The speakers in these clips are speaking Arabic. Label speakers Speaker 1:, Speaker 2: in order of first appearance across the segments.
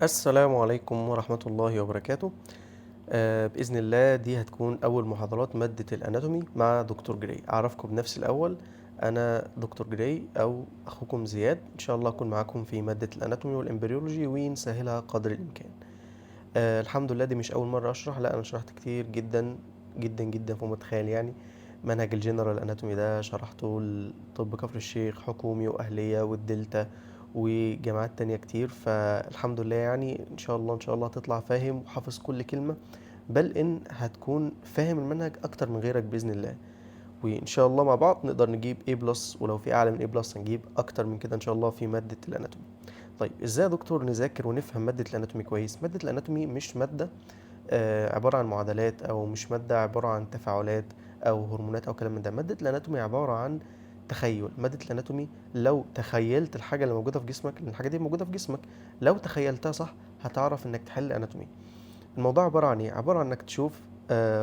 Speaker 1: السلام عليكم ورحمة الله وبركاته. بإذن الله دي هتكون أول محاضرات مادة الأناتومي مع دكتور جراي. أعرفكم بنفسي الأول، أنا دكتور جراي أو أخوكم زياد. إن شاء الله أكون معاكم في مادة الأناتومي والإمبريولوجي ونسهلها قدر الإمكان. الحمد لله دي مش أول مرة أشرح، لا أنا شرحت كتير جدا جدا جدا فوق ما تتخيل يعني. منهج الجنرال أناتومي ده شرحته لطب كفر الشيخ حكومي وأهلية والدلتا وجامعات تانية كتير، فالحمد لله يعني إن شاء الله إن شاء الله هتطلع فاهم وحافظ كل كلمة، بل إن هتكون فاهم المنهج أكتر من غيرك بإذن الله. وإن شاء الله مع بعض نقدر نجيب A+، ولو في أعلى من A+ هنجيب أكتر من كده إن شاء الله في مادة الأناتومي. طيب إزاي يا دكتور نذاكر ونفهم مادة الأناتومي كويس؟ مادة الأناتومي مش مادة عبارة عن معادلات، أو مش مادة عبارة عن تفاعلات أو هرمونات أو كلام من ده. مادة الأناتومي عبارة عن تخيل. مادة الأناتومي لو تخيلت الحاجة اللي موجودة في جسمك، لأن الحاجة دي موجودة في جسمك، لو تخيلتها صح هتعرف إنك تحل أناتومي. الموضوع عبارة عن إيه؟ عبارة عن إنك تشوف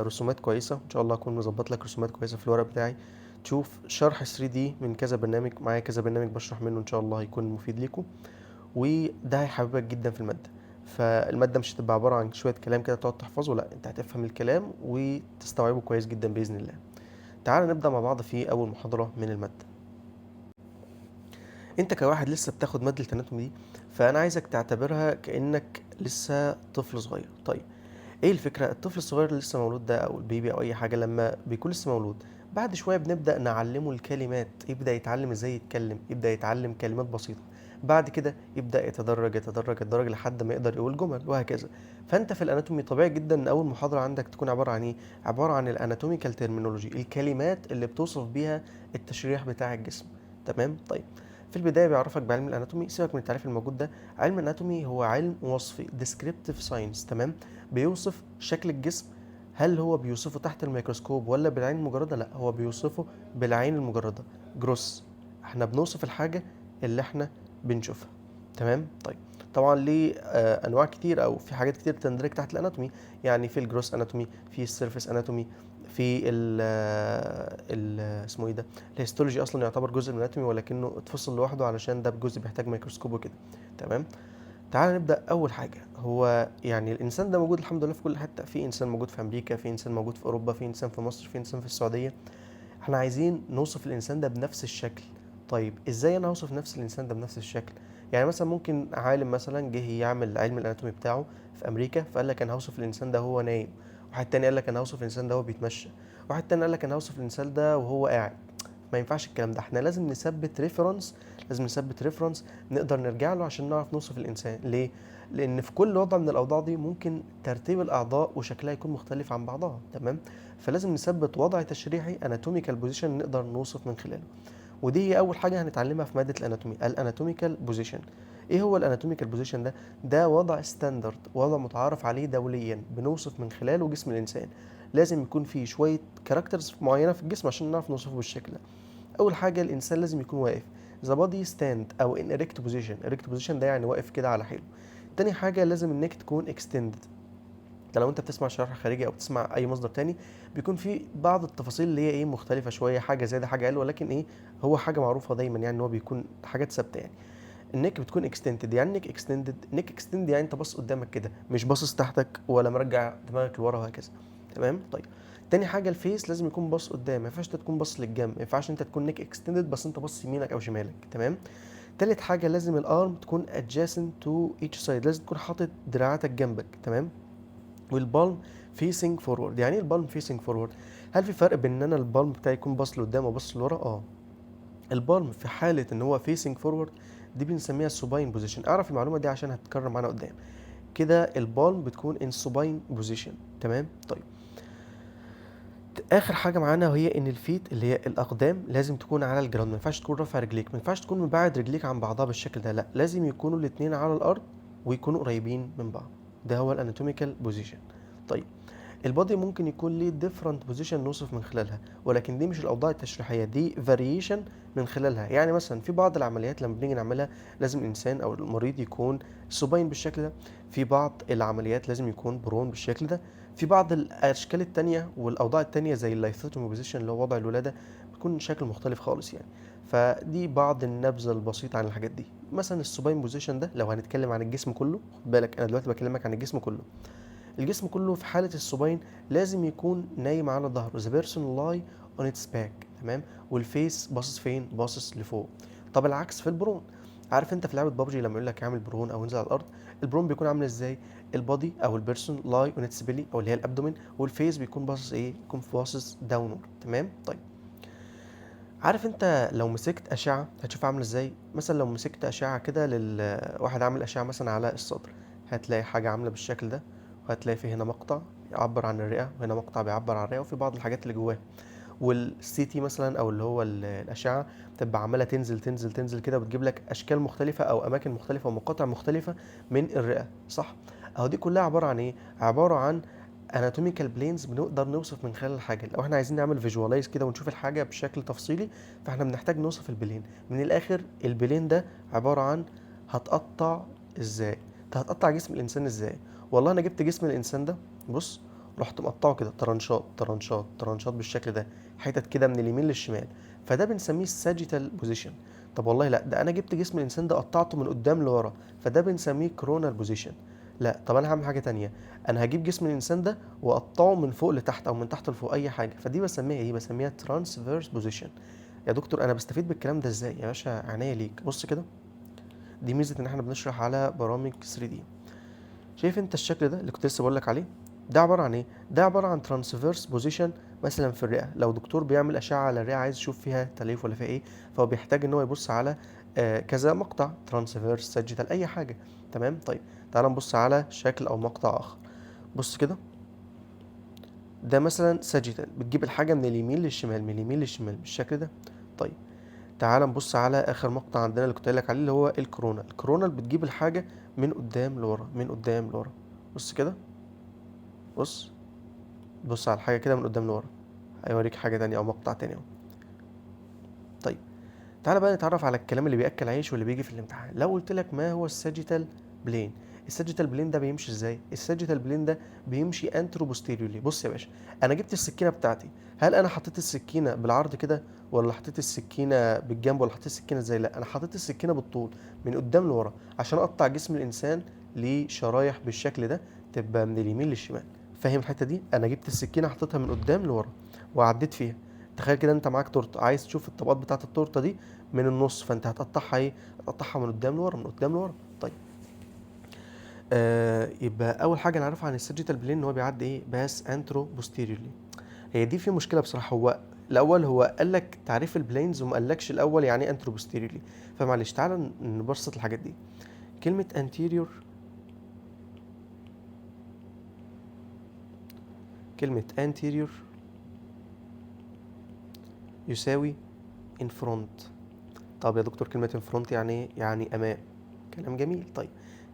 Speaker 1: رسومات كويسة، إن شاء الله أكون مظبط لك رسومات كويسة في الورق بتاعي. تشوف شرح 3D من كذا برنامج، معايا كذا برنامج بشرح منه إن شاء الله هيكون مفيد ليكم، وده هيحببك جدا في المادة. فالمادة مش هتبقى عبارة عن شوية كلام كده تقعد تحفظه، لا انت هتفهم الكلام وتستوعبه كويس جدا بإذن الله. تعال نبدأ مع بعض في أول محاضرة من المادة. انت كواحد لسه بتاخد مادة الاناتومي دي، فأنا عايزك تعتبرها كأنك لسه طفل صغير. طيب ايه الفكرة؟ الطفل الصغير اللي لسه مولود ده او البيبي او اي حاجة لما بيكون لسه مولود، بعد شوية بنبدأ نعلمه الكلمات، يبدأ يتعلم ازاي يتكلم، يبدأ يتعلم كلمات بسيطة. بعد كده يبدأ يتدرج يتدرج يتدرج لحد ما يقدر يقول جمل وهكذا. فانت في الاناتومي طبيعي جدا ان اول محاضرة عندك تكون عبارة عن ايه؟ عبارة عن الاناتوميكال ترمينولوجي، الكلمات اللي بتوصف بيها التشريح بتاع الجسم. تمام؟ طيب في البداية بيعرفك بعلم الاناتومي. سيبك من التعريف الموجود ده، علم الاناتومي هو علم وصفي descriptive science. تمام؟ بيوصف شكل الجسم. هل هو بيوصفه تحت الميكروسكوب ولا بالعين المجردة؟ لا، هو بيوصفه بالعين المجردة، جروس. احنا بنوصف الحاجة اللي احنا بنشوفها. تمام؟ طيب طبعا ليه انواع كتير او في حاجات كتير تندرج تحت الاناتومي. يعني في الجروس اناتومي، في السيرفيس اناتومي، في ال اسمه ايه ده، الهيستولوجي اصلا يعتبر جزء من الاناتومي ولكنه اتفصل لوحده علشان ده بجزء بيحتاج ميكروسكوب وكده. تمام؟ تعال نبدأ. أول حاجة هو يعني الإنسان ده موجود الحمد لله في كل حتة، في إنسان موجود في أمريكا، في إنسان موجود في أوروبا، في إنسان في مصر، في إنسان في السعودية. احنا عايزين نوصف الإنسان ده بنفس الشكل. طيب إزاي أنا هوصف نفس الإنسان ده بنفس الشكل؟ يعني مثلا ممكن عالم مثلا جه يعمل علم الأناتومي بتاعه في أمريكا، فقال لك أنا هوصف الإنسان ده وهو نايم. واحد تاني قال لك أنا هوصف الإنسان ده وهو بيتمشى. واحد تاني قال لك أنا هوصف الإنسان ده وهو قاعد. ما ينفعش الكلام ده، احنا لازم نثبت ريفرنس. لازم نثبت ريفرنس نقدر نرجع له عشان نعرف نوصف الانسان. ليه؟ لان في كل وضع من الاوضاع دي ممكن ترتيب الاعضاء وشكلها يكون مختلف عن بعضها. تمام؟ فلازم نثبت وضع تشريحي اناتوميكال بوزيشن نقدر نوصف من خلاله. ودي هي اول حاجه هنتعلمها في ماده الاناتومي، الاناتوميكال بوزيشن. ايه هو الاناتوميكال بوزيشن ده؟ ده وضع ستاندرد، وضع متعارف عليه دوليا بنوصف من خلاله جسم الانسان. لازم يكون فيه شويه كاركترز معينه في الجسم عشان نعرف نوصفه بالشكل ده. اول حاجه الانسان لازم يكون واقف، ذا بادي ستاند او ان اريكت بوزيشن. اريكت بوزيشن ده يعني واقف كده على حيله. تاني حاجه لازم النك تكون اكستندد. ده لو انت بتسمع شرح خارجي او بتسمع اي مصدر تاني بيكون في بعض التفاصيل اللي هي ايه مختلفه شويه، حاجه زياده حاجه اقل، ولكن ايه هو حاجه معروفه دايما يعني ان هو بيكون حاجات ثابته يعني. النك بتكون اكستندد. يعني نك اكستندد، نك اكستند يعني انت باص قدامك كده، مش باصص تحتك ولا مرجع دماغك لورا وهكذا. تمام؟ طيب تاني حاجه الفيس لازم يكون باص قدام، ما ينفعش انت تكون باص للجنب، ما ينفعش انت تكون نك اكستندد بس انت باص يمينك او شمالك. تمام؟ تالت حاجه لازم الارم تكون adjacent to each side، لازم تكون حاطط دراعاتك جنبك. تمام؟ والبالم فيسنج فورورد. يعني ايه البالم فيسنج فورورد؟ هل في فرق بين ان انا البالم بتاعي يكون باص لقدام وباص لورا؟ البالم في حاله ان هو فيسنج فورورد دي بنسميها السوباين بوزيشن. اعرف المعلومه دي عشان هتتكرر معانا قدام. كده البالم بتكون ان سوباين بوزيشن. تمام؟ طيب اخر حاجه معانا وهي ان الفيت اللي هي الاقدام لازم تكون على الجراوند. ما ينفعش تكون رافع رجليك، ما ينفعش تكون مبعد رجليك عن بعضها بالشكل ده، لا لازم يكونوا الاثنين على الارض ويكونوا قريبين من بعض. ده هو الاناتوميكال بوزيشن. طيب البادي ممكن يكون ليه different position نوصف من خلالها، ولكن دي مش الأوضاع التشريحية، دي variation من خلالها. يعني مثلا في بعض العمليات لما بنيجي نعملها لازم الإنسان أو المريض يكون سوباين بالشكل ده، في بعض العمليات لازم يكون برون بالشكل ده، في بعض الأشكال التانية والأوضاع التانية زي اللايثوتومي بوزيشن اللي هو وضع الولادة بيكون شكل مختلف خالص يعني. فدي بعض النبذة البسيطة عن الحاجات دي. مثلا السوباين بوزيشن ده لو هنتكلم عن الجسم كله، خد بالك انا دلوقتي بكلمك عن الجسم كله. الجسم كله في حالة السوباين لازم يكون نايم على ظهره، the person lie on its back، تمام، والفيس باصص فين؟ باصص لفوق. طب العكس في البرون، عارف انت في لعبة بابجي لما يقول لك اعمل برون او انزل على الارض، البرون بيكون عامل ازاي؟ البادي او البيرسون لاي اون اتس بيلي او اللي هي الابدومين، والفيس بيكون باصص ايه؟ يكون باصص داونورد، تمام. طيب عارف انت لو مسكت اشعه هتشوف عامله ازاي؟ مثلا لو مسكت اشعه كده واحد عامل اشعه مثلا على الصدر، هتلاقي حاجه عامله بالشكل ده، وهتلاقي في هنا مقطع يعبر عن الرئه، وهنا مقطع بيعبر عن الرئه، وفي بعض الحاجات اللي جواها. والسي تي مثلا او اللي هو الاشعه بتبقى عماله تنزل تنزل تنزل كده، وبتجيب لك اشكال مختلفه او اماكن مختلفه ومقاطع مختلفه من الرئه، صح؟ اهو دي كلها عباره عن ايه؟ عباره عن anatomical planes بنقدر نوصف من خلال الحاجه. لو احنا عايزين نعمل فيجواليز كده ونشوف الحاجه بشكل تفصيلي، فاحنا بنحتاج نوصف البلين. من الاخر البلين ده عباره عن هتقطع ازاي؟ انت هتقطع جسم الانسان ازاي؟ والله انا جبت جسم الانسان ده، بص، رحت مقطعه كده طرنشات طرنشات طرنشات بالشكل ده، حتت كده من اليمين للشمال، فده بنسميه الساجيتال بوزيشن. طب والله لا، ده انا جبت جسم الانسان ده قطعته من قدام لورا، فده بنسميه كرونال بوزيشن. لا طب انا هعمل حاجه تانية، انا هجيب جسم الانسان ده واقطعه من فوق لتحت او من تحت لفوق، اي حاجه، فدي بسميها ايه؟ بسميها ترانسفيرس بوزيشن. يا دكتور انا بستفيد بالكلام ده ازاي؟ يا باشا عينيا ليك، بص كده، دي ميزه ان احنا بنشرح على برامج 3D. شايف انت الشكل ده اللي كنت لسه بقول لك عليه؟ ده عباره عن ايه؟ ده عباره عن ترانسفيرس بوزيشن. مثلا في الرئه، لو دكتور بيعمل اشعه على الرئه عايز يشوف فيها تليف ولا فيها ايه، فهو بيحتاج ان هو يبص على كذا مقطع، ترانسفيرس، ساجيتال، اي حاجه، تمام. طيب تعال نبص على شكل او مقطع اخر. بص كده، ده مثلا ساجيتال، بتجيب الحاجه من اليمين للشمال، من اليمين للشمال بالشكل ده. طيب تعال نبص على اخر مقطع عندنا اللي كنت قايل لك عليه، اللي هو الكورونال. الكورونال بتجيب الحاجه من قدام لورا، من قدام لورا. بص كده، بص، بص على الحاجه كده من قدام لورا، هيوريك حاجه تانية او مقطع تاني اهو. طيب تعالى بقى نتعرف على الكلام اللي بياكل عيش واللي بيجي في الامتحان. لو قلت لك ما هو الساجيتال بلين، الساجيتال بلين ده بيمشي ازاي؟ الساجيتال بلين ده بيمشي انترو بوستيريورلي. بص يا باشا، انا جبت السكينه بتاعتي، هل انا حطيت السكينه بالعرض كده، ولا حطيت السكينه بالجنب، ولا حطيت السكينه ازاي؟ لا انا حطيت السكينه بالطول من قدام لورا، عشان اقطع جسم الانسان لشرايح بالشكل ده، تبقى من اليمين للشمال. فاهم الحته دي؟ انا جبت السكينه حطيتها من قدام لورا وعديت فيها. تخيل كده انت معاك تورته، عايز تشوف الطبقات بتاعه التورته دي من النص، فانت هتقطعها ايه؟ هتقطعها من قدام لورا، من قدام لورا. طيب يبقى اول حاجه نعرفها عن السيجيتال بلين ان هو بيعدي ايه؟ باس انترو بوستيريورلي. هي دي في مشكله بصراحه، هو الاول هو قال لك تعريف البلينز وما قالكش الاول يعني ايه انترو بوستيريورلي، فمعلش تعالى نبسط الحاجات دي. كلمه anterior، كلمه anterior يساوي in front. طب يا دكتور كلمه in front يعني ايه؟ يعني امام، كلام جميل. طيب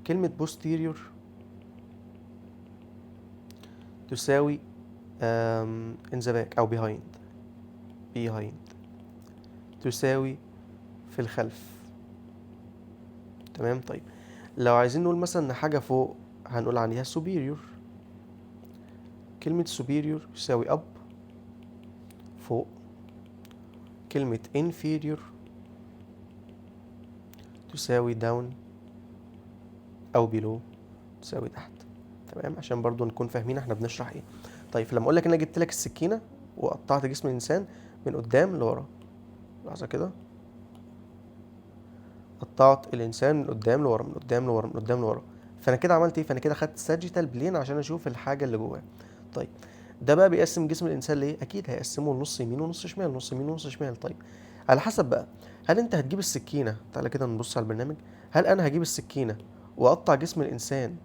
Speaker 1: كلمه posterior تساوي in the back أو behind تساوي في الخلف، تمام. طيب لو عايزين نقول مثلا إن حاجة فوق، هنقول عليها superior. كلمة superior يساوي up، فوق. كلمة inferior تساوي down أو below، تساوي تحت، تمام، عشان برضو نكون فاهمين احنا بنشرح ايه. طيب لما اقول لك ان انا جبت لك السكينة وقطعت جسم الانسان من قدام لورا، لحظة كده، قطعت الانسان من قدام لورا، من قدام لورا، من قدام لورا، فانا كده عملت ايه؟ فانا كده خدت ساجيتال بلين عشان اشوف الحاجه اللي جواه. طيب ده بقى بيقسم جسم الانسان ليه؟ اكيد هيقسمه لنص يمين ونص شمال، نص يمين ونص شمال. طيب على حسب بقى، هل انت هتجيب السكينه، تعالى كده نبص على البرنامج، هل انا هجيب السكينه واقطع جسم الانسان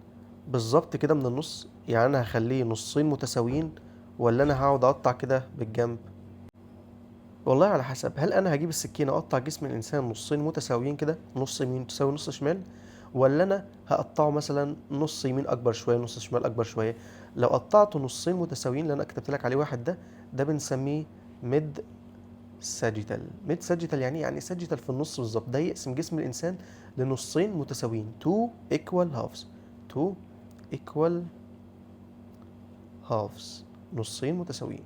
Speaker 1: بالظبط كده من النص، يعني انا هخليه نصين متساويين، ولا انا هقعد اقطع كده بالجنب؟ والله على حسب، هل انا هجيب السكينه اقطع جسم الانسان نصين متساويين كده، نص يمين تساوي نص شمال، ولا انا هقطعه مثلا نص يمين اكبر شويه، نص شمال اكبر شويه؟ لو قطعته نصين متساويين اللي انا كتبت لك عليه واحد ده بنسميه ميد ساجيتال. ميد ساجيتال يعني يعني ساجيتال في النص بالظبط، ده يقسم جسم الانسان لنصين متساويين، تو ايكوال هافز، تو ايكوال هافز، نصين متساويين.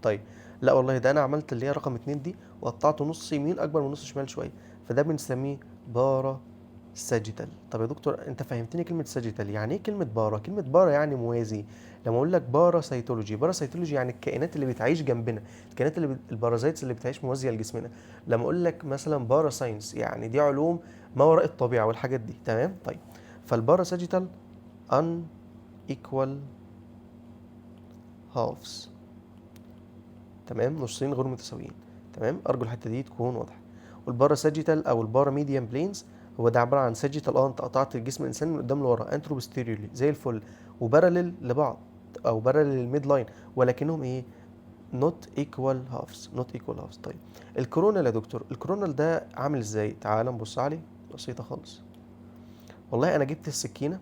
Speaker 1: طيب لا والله، ده انا عملت اللي هي رقم اتنين دي وقطعته نص يمين اكبر من نص شمال شويه، فده بنسميه بارا ساجيتال. طب يا دكتور انت فهمتني كلمه ساجيتال، يعني ايه كلمه بارا؟ كلمه بارا يعني موازي. لما اقول لك بارا سيتولوجي، بارا سيتولوجي يعني الكائنات اللي بتعيش جنبنا، الكائنات البارازيتس اللي بتعيش موازيه لجسمنا. لما اقول لك مثلا بارا ساينس يعني دي علوم ما وراء الطبيعه والحاجات دي، تمام. طيب فالبارا ساجيتال ان ايكوال هالفز، تمام، نصين غير متساويين، تمام. ارجو الحته دي تكون واضحه. والبارا ساجيتال او البارا ميديان بلينز هو ده عباره عن ساجيتال، انت قطعت الجسم الانسان من قدام لورا انترو بوستيريورلي زي الفل، وباراليل لبعض او باراليل للميد لاين، ولكنهم ايه؟ نوت ايكوال هافز، نوت ايكوال هافز. طيب الكورونال يا دكتور، الكورونال ده عامل ازاي؟ تعال نبص عليه، بسيطه خالص. والله انا جبت السكينه،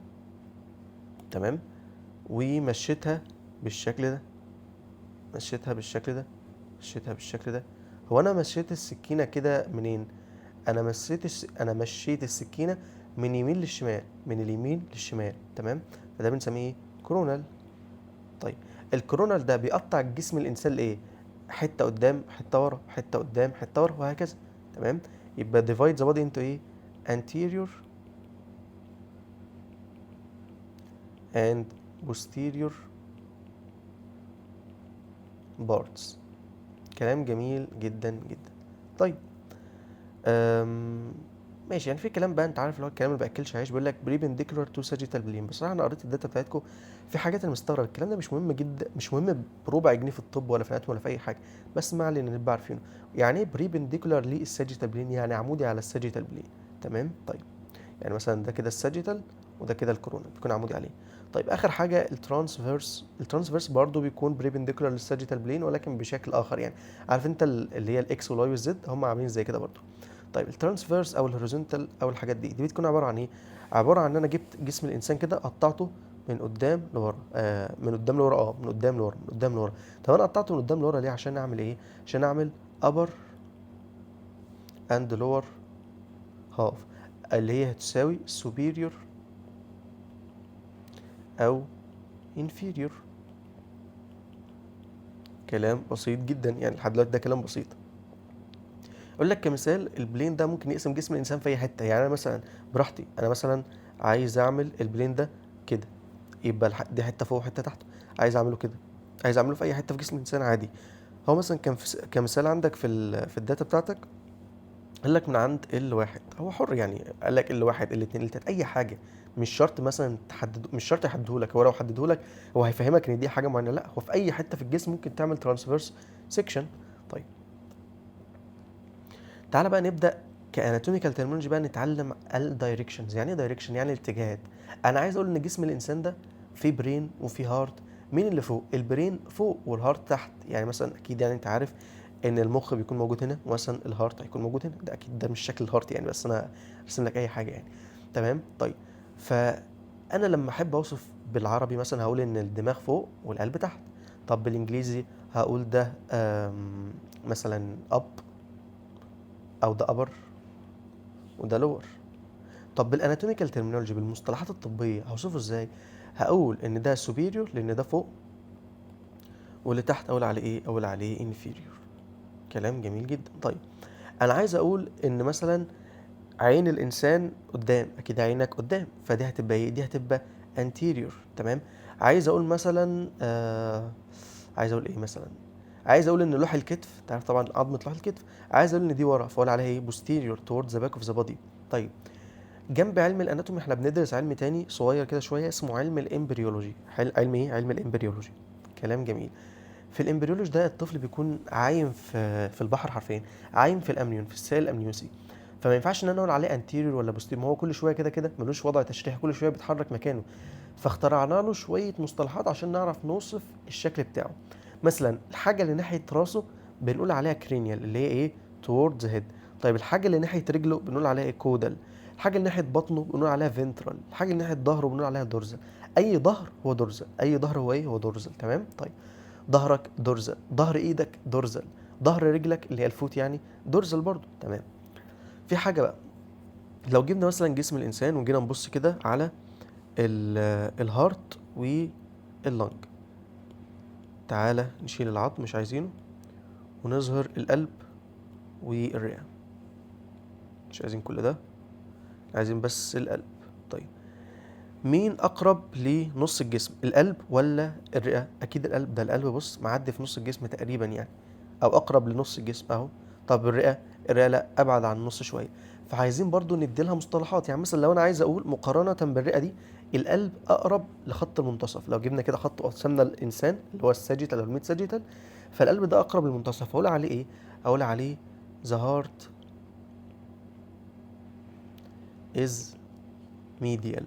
Speaker 1: تمام، ومشيتها بالشكل ده، مشيتها بالشكل ده، مشيتها بالشكل ده. هو انا مشيت السكينه كده منين؟ انا مشيت السكينه من يمين للشمال، من اليمين للشمال، تمام. فده بنسميه ايه؟ كورونال. طيب الكورونال ده بيقطع الجسم الانسان لايه؟ حته قدام حته ورا، حته قدام حته ورا، وهكذا، تمام. يبقى divide the body into ايه؟ anterior and posterior parts. كلام جميل جدا جدا. طيب أم، ماشي، يعني في كلام بقى انت عارف اللي هو الكلام اللي باكلش عيش، بيقول لك بريبنديكولار تو ساجيتال بلين. بصراحه انا قريت الداتا بتاعتكم، في حاجات انا مستغرب، الكلام ده مش مهم جدا، مش مهم بربع جنيه في الطب ولا في الاناتومي ولا في اي حاجه، بس ما علينا نبقى عارفينه. يعني ايه بريبنديكولار للساجيتال بلين؟ يعني عمودي على الساجيتال بلين، تمام. طيب يعني مثلا ده كده الساجيتال وده كده الكورونا بيكون عمودي عليه. طيب اخر حاجه الترانسفيرس، الترانسفيرس برضو بيكون بريبنديكولار للساجيتال بلين ولكن بشكل اخر، يعني عارف انت اللي هي الاكس والواي والزد هم عاملين زي كده برضو. طيب الترانسفيرس او الهوريزونتال او الحاجات دي بتكون عباره عن ايه؟ عباره عن ان انا جبت جسم الانسان كده قطعته من قدام لورا، من قدام لورا، من قدام لورا، من قدام لورا. طب انا قطعته من قدام لورا ليه؟ عشان اعمل ايه؟ عشان اعمل upper and lower half اللي هي هتساوي superior او inferior. كلام بسيط جدا، يعني لحد دلوقتي ده كلام بسيط. اقول لك كمثال، البلين ده ممكن يقسم جسم الانسان في اي حته، يعني انا مثلا براحتي، انا مثلا عايز اعمل البلين ده كده، يبقى دي حته فوق وحته تحت. عايز اعمله كده، عايز اعمله في اي حته في جسم الانسان عادي. هو مثلا كان كمثال عندك في في الداتا بتاعتك، قال لك من عند ال1، هو حر يعني، قال لك ال1 ال2 ال3 اي حاجه، مش شرط مثلا تحدد، مش شرط يحدده لك، هو لو حدده لك هو هيفهمك ان دي حاجه معينه، لا هو في اي حته في الجسم ممكن تعمل ترانسفيرس سيكشن. طيب تعالى بقى نبدا كاناتوميكال ترمينولوجي بقى نتعلم الدايركشنز. يعني ايه دايركشن؟ يعني الاتجاهات. انا عايز اقول ان جسم الانسان ده فيه برين وفيه هارت، مين اللي فوق؟ البرين فوق والهارت تحت. يعني مثلا اكيد يعني انت عارف ان المخ بيكون موجود هنا، ومثلا الهارت هيكون موجود هنا، ده اكيد ده مش شكل الهارت يعني، بس انا ارسم لك اي حاجه يعني، تمام. طيب فانا لما احب اوصف بالعربي مثلا هقول ان الدماغ فوق والقلب تحت. طب بالانجليزي هقول ده مثلا اب، او ده ابر، وده لور. طب بالاناتوميكال ترمينولوجي بالمصطلحات الطبيه هوصفه ازاي؟ هقول ان ده سوبيريور لان ده فوق، واللي تحت اقول عليه ايه؟ اقول عليه انفيريور. كلام جميل جدا. طيب انا عايز اقول ان مثلا عين الانسان قدام، اكيد عينك قدام، فدي هتبقى ايه؟ دي هتبقى anterior، تمام. عايز اقول مثلا عايز اقول ايه مثلا؟ عايز اقول ان لوح الكتف، تعرف طبعا عظمه لوح الكتف، عايز اقول ان دي ورا، فاقول عليها ايه؟ posterior towards the back of the body. طيب جنب علم الاناتومي احنا بندرس علم تاني صغير كده شويه اسمه علم الامبريولوجي. علم ايه؟ علم الامبريولوجي. كلام جميل. في الامبريولوجي ده الطفل بيكون عايم في البحر حرفيا، عايم في الامنيون، في السائل الامنيوسي. فما ينفعش ان انا اقول عليه انتيريور ولا بوستيريور، ما هو كل شويه كده كده ملوش وضع تشريحي، كل شويه بيتحرك مكانه. فاخترعنا له شويه مصطلحات عشان نعرف نوصف الشكل بتاعه. مثلا الحاجه اللي ناحيه راسه بنقول عليها كرينيال اللي هي ايه؟ towards head. طيب الحاجه اللي ناحيه رجله بنقول عليها ايه؟ كودال. الحاجه اللي ناحيه بطنه بنقول عليها فينترال. الحاجه اللي ناحيه ظهره بنقول عليها دورزال. اي ظهر هو دورزال، اي ظهر هو ايه؟ هو دورزال، تمام. طيب ظهرك دورزال، ظهر ايدك دورزال، ظهر رجلك اللي هي الفوت يعني دورزال برضو، تمام. في حاجه بقى، لو جبنا مثلا جسم الانسان وجينا نبص كده على الهارت واللنج، تعالى نشيل العظم مش عايزينه، ونظهر القلب والرئه، مش عايزين كل ده. عايزين بس القلب. طيب مين اقرب لنص الجسم، القلب ولا الرئه؟ اكيد القلب، ده القلب بص معدي في نص الجسم تقريبا يعني، او اقرب لنص الجسم اهو. طب الرئه، الرئه لا، ابعد عن النص شويه. فعايزين برضو ندي لها مصطلحات، يعني مثلا لو انا عايز اقول مقارنه بالرئه دي، القلب اقرب لخط المنتصف. لو جبنا كده خط وقسمنا الانسان اللي هو الساجيتال او الميد ساجيتال، فالقلب ده اقرب للمنتصف. اقول عليه ايه؟ اقول عليه the heart is medial.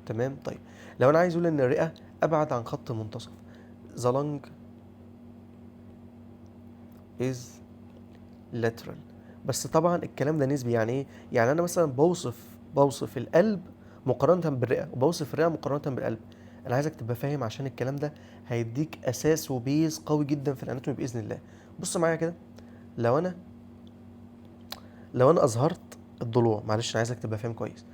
Speaker 1: تمام. طيب لو انا عايز اقول ان الرئه ابعد عن خط المنتصف، the lung is lateral. بس طبعا الكلام ده نسبي. يعني ايه؟ يعني انا مثلا بوصف القلب مقارنه بالرئه، وبوصف الرئه مقارنه بالقلب. انا عايزك تبقى فاهم عشان الكلام ده هيديك اساس وبيز قوي جدا في الاناتومي باذن الله. بص معايا كده. لو انا لو انا اظهرت الضلوع، معلش انا عايزك تبقى فاهم كويس.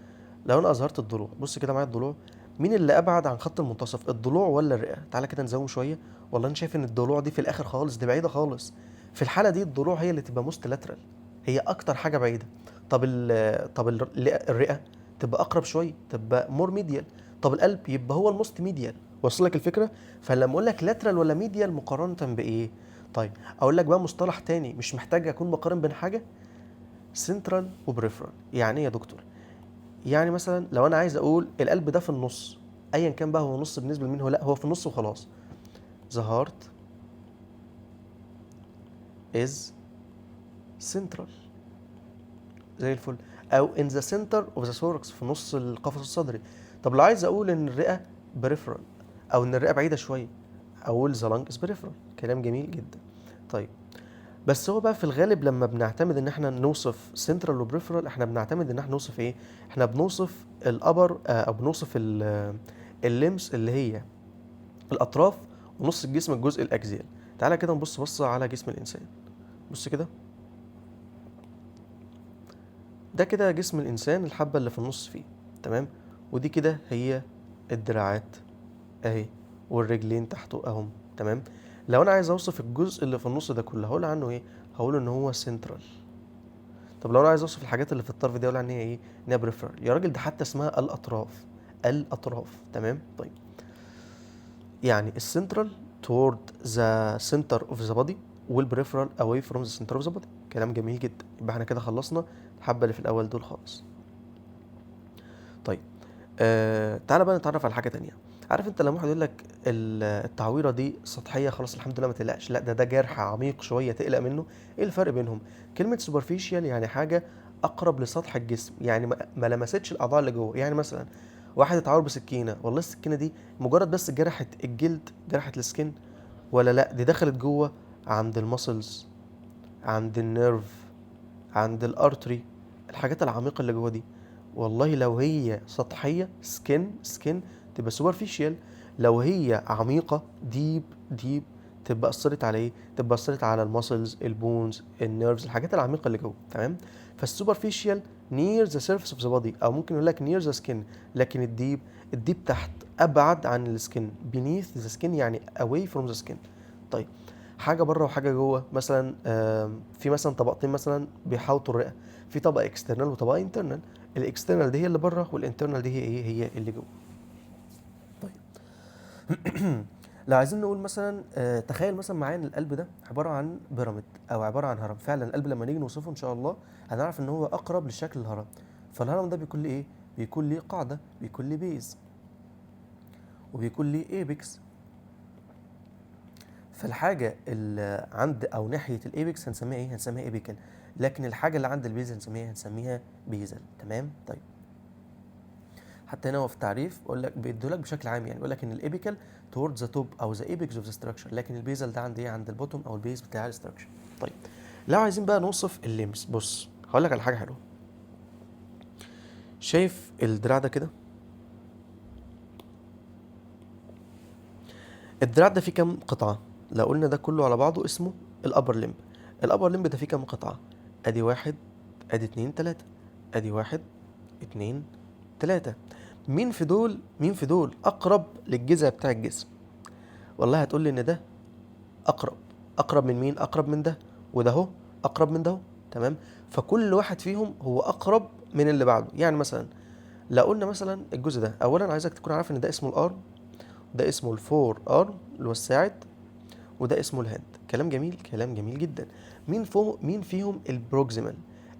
Speaker 1: لو انا اظهرت الضلوع، بص كده معايا الضلوع، مين اللي ابعد عن خط المنتصف، الضلوع ولا الرئه؟ تعالى كده نزوم شويه. والله انا شايف ان الضلوع دي في الاخر خالص، دي بعيده خالص. في الحاله دي الضلوع هي اللي تبقى موست لاترال، هي اكتر حاجه بعيده. الرئه تبقى اقرب شويه، تبقى مور ميديال. طب القلب يبقى هو الموست ميديال. وصل لك الفكره؟ فلما اقول لك لاترال ولا ميديال مقارنه بايه؟ طيب اقول لك بقى مصطلح تاني مش محتاج اكون بقارن بين حاجه، سنترال وبريفرال. يعني ايه يا دكتور؟ يعني مثلا لو انا عايز اقول القلب ده في النص، ايا كان بقى هو نص بالنسبه لمين، هو لا هو في النص وخلاص. the heart is central، زي الفل. او in the center of the thorax، في نص القفص الصدري. طب لو عايز اقول ان الرئه peripheral، او ان الرئه بعيده شويه، اقول the lung is peripheral. كلام جميل جدا. طيب بس هو بقى في الغالب لما بنعتمد ان احنا نوصف سنترال وبريفرال، احنا بنعتمد ان احنا نوصف ايه؟ احنا بنوصف الابر او بنوصف الليمس اللي هي الاطراف، ونص الجسم الجزء الاكزيال. تعالى كده نبص بصه على جسم الانسان. بص كده، ده كده جسم الانسان، الحبه اللي في النص فيه. تمام. ودي كده هي الدراعات اهي، والرجلين تحته اهم. تمام. لو انا عايز اوصف الجزء اللي في النص ده كله، هقول عنه ايه؟ هقول ان هو سنترال. طب لو انا عايز اوصف الحاجات اللي في الطرف دي، اقول عنها ايه؟ انها بريفرال. يا راجل ده حتى اسمها الاطراف، الاطراف. تمام. طيب يعني السنترال toward the center of the body، والبريفرال away from the center of the body. كلام جميل جدا. يبقى احنا كده خلصنا الحبة اللي في الأول دول خالص. طيب تعالى بقى نتعرف على حاجة تانية. عارف انت لما واحد يقول لك التعويرة دي سطحية، خلاص الحمد لله ما تقلقش، لا ده جرح عميق شوية تقلق منه. ايه الفرق بينهم؟ كلمة superficial يعني حاجة أقرب لسطح الجسم، يعني ما لمستش الأعضاء اللي جوه. يعني مثلا واحد اتعور بسكينة، والله السكينة دي مجرد بس جرحت الجلد، جرحت السكين، ولا لا دي دخلت جوه عند المسلز، عند النيرف، عند الارتري، الحاجات العميقه اللي جوه دي. والله لو هي سطحيه سكين تبقى سوبرفيشال، لو هي عميقه ديب تبقى اثرت على ايه؟ تبقى اثرت على المسلز، البونز، النيرفز، الحاجات العميقه اللي جوه. تمام. فالسوبرفيشال near the surface of the body، او ممكن يقول لك near the skin. لكن الديب تحت، ابعد عن السكن. beneath the skin يعني away from the skin. طيب حاجه بره وحاجه جوه. مثلا في مثلا طبقتين مثلا بيحاوطوا الرئه، في طبقه اكسترنال وطبقه انترنال. الاكسترنال دي هي اللي بره، والانترنال دي هي ايه؟ هي اللي جوه. طيب لو عايزين نقول مثلا تخيل مثلا معايا ان القلب ده عباره عن بيراميد، او عباره عن هرم. فعلا القلب لما نيجي نوصفه ان شاء الله هنعرف ان هو اقرب لشكل الهرم. فالهرم ده بيكون ليه ايه؟ بيكون ليه قاعده، بيكون ليه بيز، وبيكون ليه ايبكس. فالحاجه اللي عند او ناحيه الايبكس هنسميها ايه؟ هنسميها ايبيكال. لكن الحاجه اللي عند البيز هنسميها بيزل. تمام. طيب حتى هنا هو في التعريف بقول لك، بيديهولك بشكل عام، يعني بيقول لك ان الايبيكال towards the top او the apex of the structure، لكن البيزل ده عند ايه؟ عند البوتوم او البيز بتاع الستراكشر. طيب لو عايزين بقى نوصف الليمس، بص هقول لك على حاجه حلوه. شايف الدراع ده كده؟ الدراع ده فيه كام قطعه؟ لو قلنا ده كله على بعضه اسمه الابر ليمب. الابر ليمب ده فيه كام قطعه؟ ادي واحد، ادي اتنين تلاته، ادي واحد اتنين تلاته. مين في دول اقرب للجذع بتاع الجسم؟ والله هتقول لي ان ده اقرب. اقرب من مين؟ اقرب من ده. وده اهو اقرب من ده. تمام. فكل واحد فيهم هو اقرب من اللي بعده. يعني مثلا لو قلنا مثلا الجزء ده، اولا عايزك تكون عارف ان ده اسمه الارم، ده اسمه الفور ارم اللي هو الساعد، وده اسمه الهاند. كلام جميل، كلام جميل جدا. مين فيهم البروكسيمال؟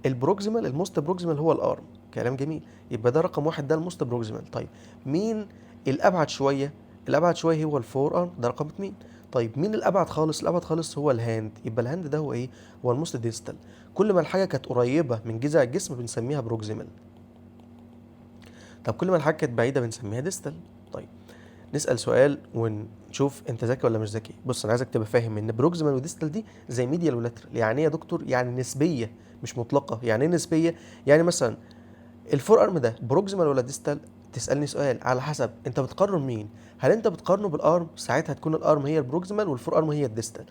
Speaker 1: البروكسيمال، الموست بروكسيمال هو الارم. كلام جميل، يبقى ده رقم واحد، ده الموست بروكسيمال. طيب مين الابعد شويه؟ الابعد شويه هو الفور ارم، ده رقم اتنين. طيب مين الابعد خالص؟ الابعد خالص هو الهاند، يبقى الهاند ده هو ايه؟ هو الموست ديستال. كل ما الحاجه كانت قريبه من جذع الجسم بنسميها بروكسيمال، طب كل ما الحاجه كانت بعيده بنسميها ديستال. طيب نسأل سؤال ونشوف انت ذكي ولا مش ذكي. بص انا عايزك تبقى فاهم ان بروكسيمال وديستال دي زي ميديال ولاترال. يعني ايه يا دكتور؟ يعني نسبيه مش مطلقه. يعني ايه نسبيه؟ يعني مثلا الفور ارم ده بروكسيمال ولا ديستال؟ تسالني سؤال على حسب انت بتقارن مين. هل انت بتقارنه بالارم؟ ساعتها تكون الارم هي البروكسيمال والفور ارم هي الديستال.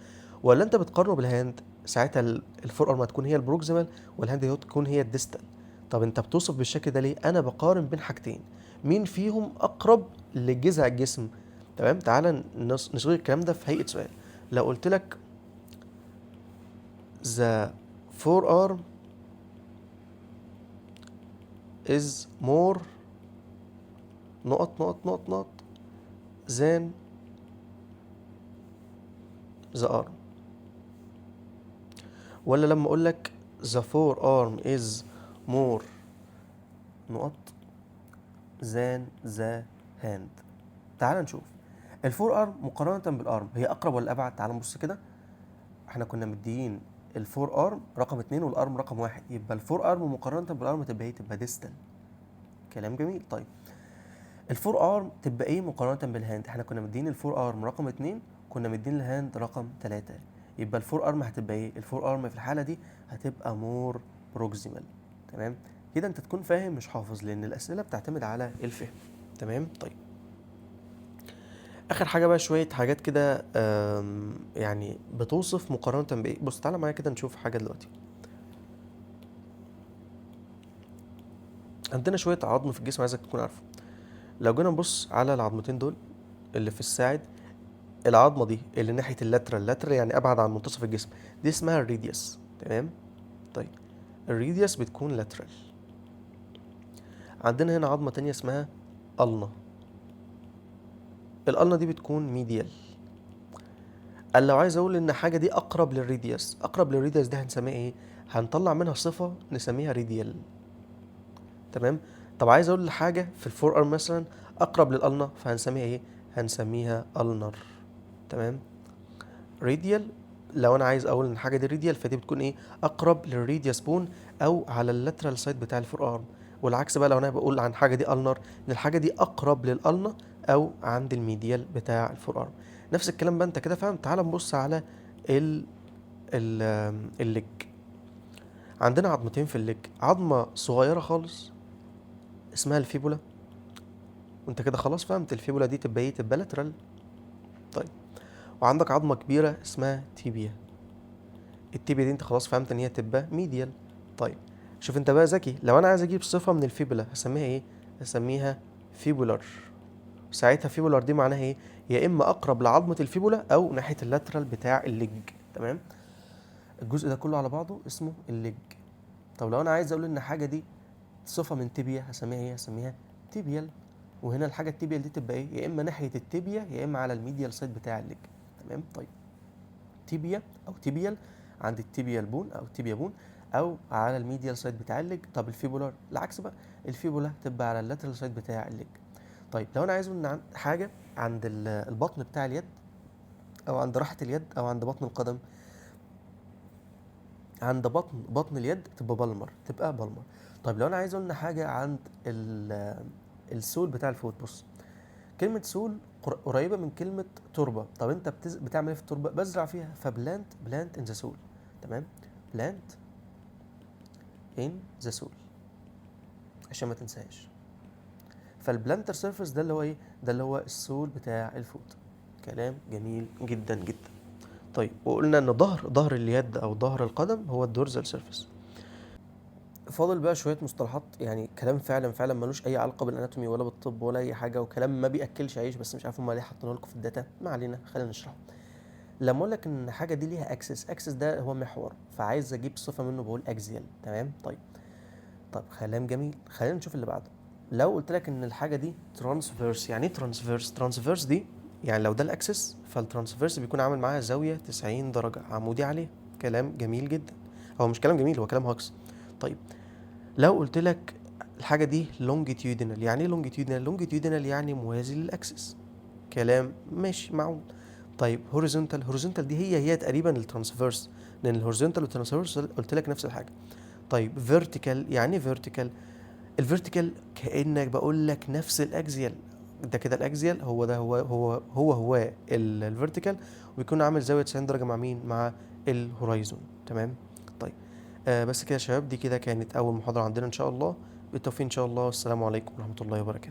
Speaker 1: ولا انت بتقارنه بالهاند؟ ساعتها الفور ارم هتكون هي البروكسيمال والهاند هتكون هي الديستال. طب انت بتوصف بالشكل ده ليه؟ انا بقارن بين حاجتين، مين فيهم اقرب لجذع الجسم. تمام، تعالى نصيغ الكلام ده في هيئه سؤال. لو قلت لك the forearm is more نقط نقط نقط نقط than the arm، ولا لما اقول لك the forearm is more نقط than the hand. تعال نشوف الفور ارم مقارنة بالارم هي اقرب ولا ابعد. تعال نبص كده، احنا كنا مديين الفور ارم رقم 2 والارم رقم 1، يبقى الفور ارم مقارنة بالارم تبقى ايه؟ تبقى ديستال. كلام جميل. طيب الفور ارم تبقى ايه مقارنة بالهاند؟ احنا كنا مدين الفور ارم رقم 2، كنا مدين الهاند رقم 3، يبقى الفور ارم هتبقى ايه؟ الفور ارم في الحالة دي هتبقى مور بروكسيمال. تمام كده انت تكون فاهم مش حافظ، لان الاسئلة بتعتمد على الفهم. تمام. طيب اخر حاجة بقى شوية حاجات كده يعني بتوصف مقارنة بايه. بص تعالى معايا كده نشوف حاجة دلوقتي. عندنا شوية عظم في الجسم عايزك تكون عارفه. لو جينا نبص على العظمتين دول اللي في الساعد، العظمه دي اللي ناحيه اللاترال يعني ابعد عن منتصف الجسم، دي اسمها الريديوس. تمام. طيب الريديوس بتكون لاترال. عندنا هنا عظمه تانية اسمها النا، الالنا دي بتكون ميديال. قال لو عايز اقول ان حاجه دي اقرب للريديوس، اقرب للريديوس دي هنسميها ايه؟ هنطلع منها صفه نسميها ريديال. تمام. طب عايز اقول لحاجه في الفور ارم مثلا اقرب للالنا، فهنسميها ايه؟ هنسميها النر. تمام. راديال، لو انا عايز اقول ان حاجه دي راديال فدي بتكون ايه؟ اقرب للريديوس بون او على اللاترال سايد بتاع الفور ارم. والعكس بقى لو انا بقول عن حاجه دي النر، ان الحاجه دي اقرب للالنا او عند الميديال بتاع الفور ارم. نفس الكلام بقى انت كده فاهم. تعال نبص على ال ال الليج. عندنا عظمتين في الليج، عظمه صغيره خالص اسمها الفيبولا، وانت كده خلاص فهمت الفيبولا دي تبقى ايه؟ تبقى لاترال. طيب وعندك عظمه كبيره اسمها تيبيا، التيبيا دي انت خلاص فهمت ان هي تبقى ميديال. طيب شوف انت بقى ذكي، لو انا عايز اجيب صفه من الفيبولا هسميها ايه؟ هسميها فيبولار. ساعتها فيبولار دي معناها ايه؟ يا اما اقرب لعظمه الفيبولا او ناحيه اللاترال بتاع الليج. تمام. الجزء ده كله على بعضه اسمه الليج. طب لو انا عايز اقول ان حاجه دي صفه من تيبيا هسميها ايه؟ هسميها تيبيال. وهنا الحاجه التيبيال دي تبقى ايه؟ يا اما ناحيه التيبيا يا اما على الميديال سايد بتاع الليج. تمام. طيب تيبيا او تيبيال عند التيبيال بون او التيبيا بون او على الميديال سايد بتاع الليج. طب الفيبولار العكس بقى، الفيبولا تبقى على اللاترال سايد بتاع الليج. طيب لو انا عايز ان حاجه عند البطن بتاع اليد او عند راحه اليد او عند بطن القدم، عند بطن اليد تبقى بالمر، تبقى بالمر. طيب لو انا عايز اقول ان حاجه عند السول بتاع الفوت، بص كلمة سول قريبة من كلمة تربة. طب انت بتعمل ايه في التربة؟ بزرع فيها، فبلانت ان ذا سول. تمام. بلانت ان ذا سول عشان ما تنساش. فالبلانتر سيرفيس ده اللي هو ايه؟ ده اللي هو السول بتاع الفوت. كلام جميل جدا جدا. طيب وقلنا ان ظهر اليد او ظهر القدم هو الدورزال سيرفيس. فاضل بقى شويه مصطلحات، يعني كلام فعلا ملوش اي علاقه بالاناتومي ولا بالطب ولا اي حاجه، وكلام ما بياكلش عيش، بس مش عارف هم ليه حاطينه لكم في الداتا. ما علينا، خلينا نشرحه. لما اقول لك ان حاجه دي ليها اكسس ده هو محور، فعايز اجيب صفه منه بقول اكزيال. تمام. طيب طب كلام جميل، خلينا نشوف اللي بعده. لو قلت لك ان الحاجه دي ترانسفيرس، يعني ايه ترانسفيرس؟ ترانسفيرس دي يعني لو ده الاكسس، فالترانسفيرس بيكون عامل معاها زاويه 90 درجه عمودي عليه. كلام جميل جدا، هو مش كلام جميل، هو كلام هاكس. طيب لو قلت لك الحاجه دي لونجيتيودينال، يعني ايه لونجيتيودينال؟ لونجيتيودينال يعني موازي للاكسس. كلام ماشي معقول. طيب هوريزونتال، هوريزونتال دي هي تقريبا الترانسفيرس، لان الهوريزونتال والترانسفيرس قلت لك نفس الحاجه. طيب فيرتيكال، يعني ايه فيرتيكال؟ الفيرتيكال كانك بقول لك نفس الاكزيال. ده كده الاكزيال هو ده هو الفيرتيكال، ويكون عامل زاويه 90 درجه مع مين؟ مع الهورايزون. تمام. طيب بس كده يا شباب، دي كده كانت اول محاضره عندنا ان شاء الله. بالتوفيق ان شاء الله، والسلام عليكم ورحمه الله وبركاته.